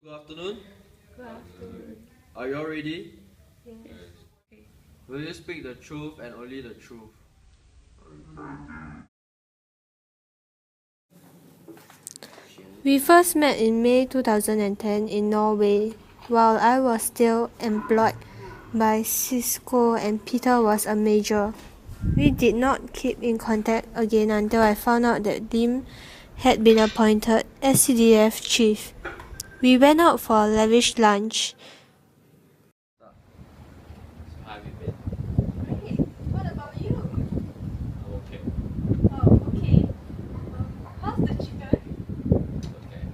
Good afternoon. Good afternoon. Are you all ready? Yes. Okay. Will you speak the truth and only the truth? We first met in May 2010 in Norway while I was still employed by Cisco and Peter was a major. We did not keep in contact again until I found out that Lim had been appointed SCDF chief. We went out for a lavish lunch. So how have you been? Great. What about you? I'm okay. Oh, okay. How's the chicken? Okay.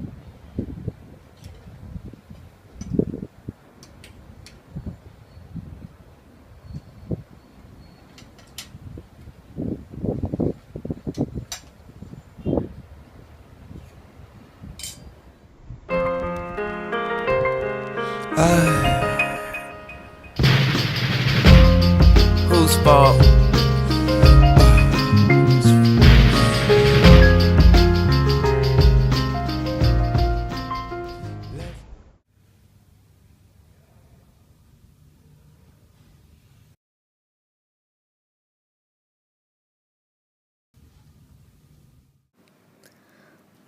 Whose fault?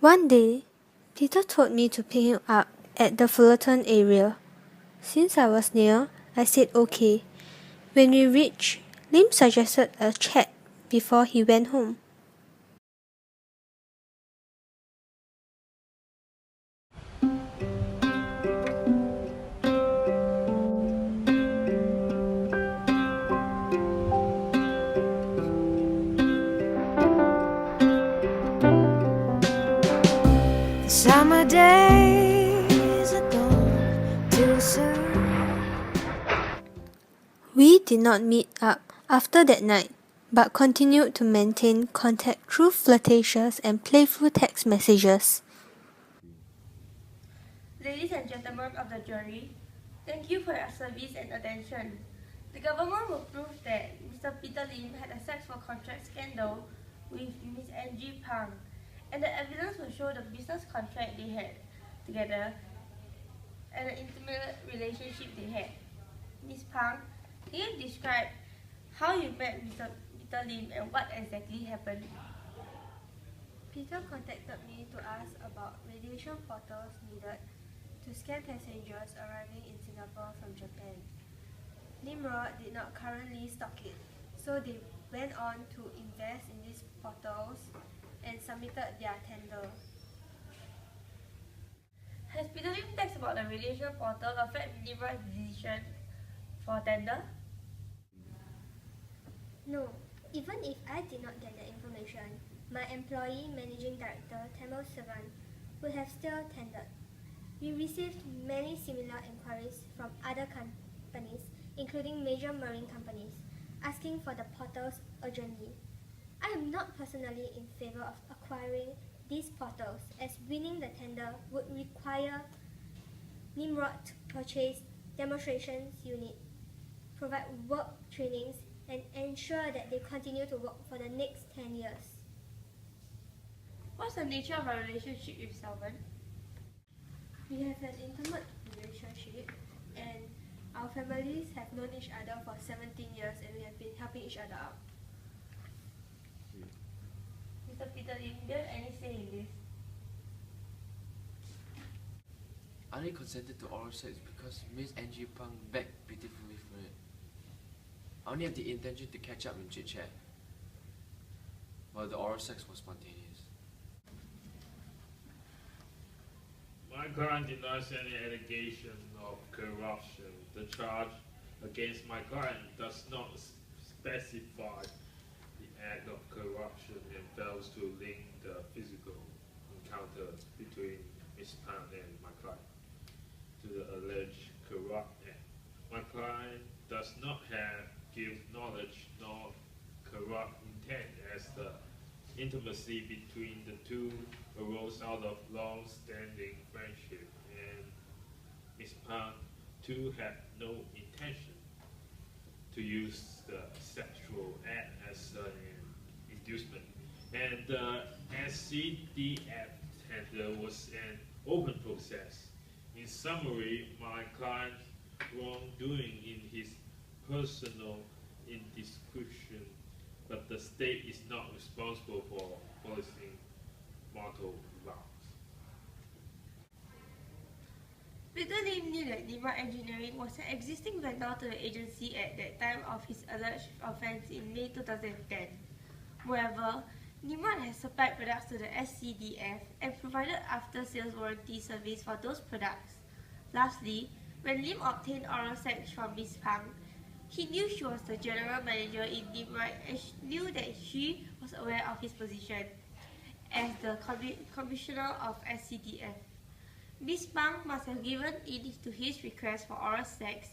One day, Peter told me to pick him up at the Fullerton area. Since I was near, I said okay. When we reached, Lim suggested a chat before he went home. The summer days are gone too soon. We did not meet up after that night, but continued to maintain contact through flirtatious and playful text messages. Ladies and gentlemen of the jury, thank you for your service and attention. The government will prove that Mr. Peter Lim had a sex for contract scandal with Ms. Angie Pang, and the evidence will show the business contract they had together and the intimate relationship they had. Ms. Pang, can you describe how you met Mr. Peter Lim and what exactly happened? Peter contacted me to ask about radiation portals needed to scan passengers arriving in Singapore from Japan. Nimrod did not currently stock it, so they went on to invest in these portals and submitted their tender. Has Peter Lim text about the radiation portal affect Nimrod's decision for tender? No, even if I did not get the information, my employee managing director Tamil Sivan would have still tendered. We received many similar inquiries from other companies, including major marine companies, asking for the portals urgently. I am not personally in favor of acquiring these portals, as winning the tender would require Nimrod to purchase demonstrations unit, provide work trainings, and ensure that they continue to work for the next 10 years. What's the nature of our relationship with Salvan? We have an intimate relationship and our families have known each other for 17 years and we have been helping each other out. Mr. Peter Lim, do you have any say in this? I only consented to oral sex because Miss Angie Pang begged pitifully for it. I only have the intention to catch up and chit-chat, while the oral sex was spontaneous. My client denies any allegation of corruption. The charge against my client does not specify the act of corruption and fails to link the physical encounter between Ms. Pan and my client to the alleged corrupt act. My client does not have guilt knowledge nor corrupt intent, as the intimacy between the two arose out of long-standing friendship, and Ms. Pan too had no intention to use the sexual act as an inducement. And the SCDF tender was an open process, In summary, my client's wrongdoing in his personal indiscretion, but the state is not responsible for policing motor vows. Peter Lim knew that Nimrod Engineering was an existing vendor to the agency at that time of his alleged offence in May 2010. Moreover, Nimrod has supplied products to the SCDF and provided after-sales warranty service for those products. Lastly, when Lim obtained oral sex from Ms. Pang, he knew she was the general manager in Nimrod and knew that she was aware of his position as the commissioner of SCDF. Ms. Pang must have given in to his request for oral sex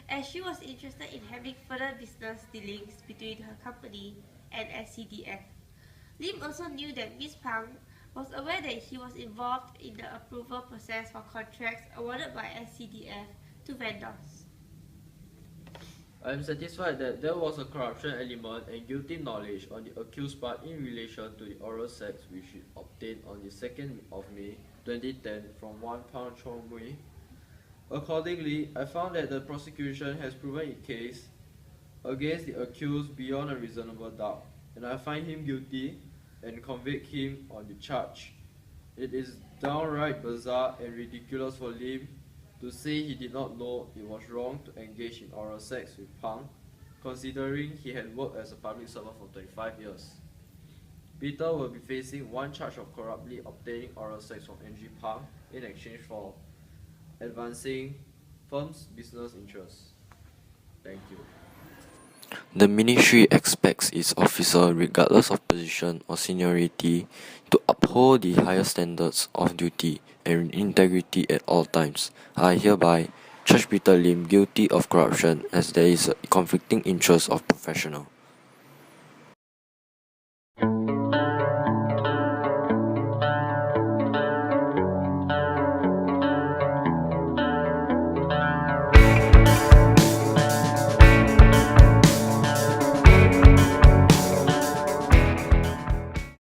as she was interested in having further business dealings between her company and SCDF. Lim also knew that Ms. Pang was aware that he was involved in the approval process for contracts awarded by SCDF to vendors. I am satisfied that there was a corruption element and guilty knowledge on the accused part in relation to the oral sex which he obtained on the 2nd of May 2010 from Wan Pang Chong Mui. Accordingly, I found that the prosecution has proven its case against the accused beyond a reasonable doubt, and I find him guilty and convict him on the charge. It is downright bizarre and ridiculous for Lim to say he did not know it was wrong to engage in oral sex with Pang, considering he had worked as a public servant for 25 years. Peter will be facing one charge of corruptly obtaining oral sex from NG Pang in exchange for advancing firm's business interests. Thank you. The ministry expects its officer, regardless of position or seniority, to uphold the highest standards of duty and integrity at all times. I hereby charge Peter Lim guilty of corruption as there is a conflicting interest of professional.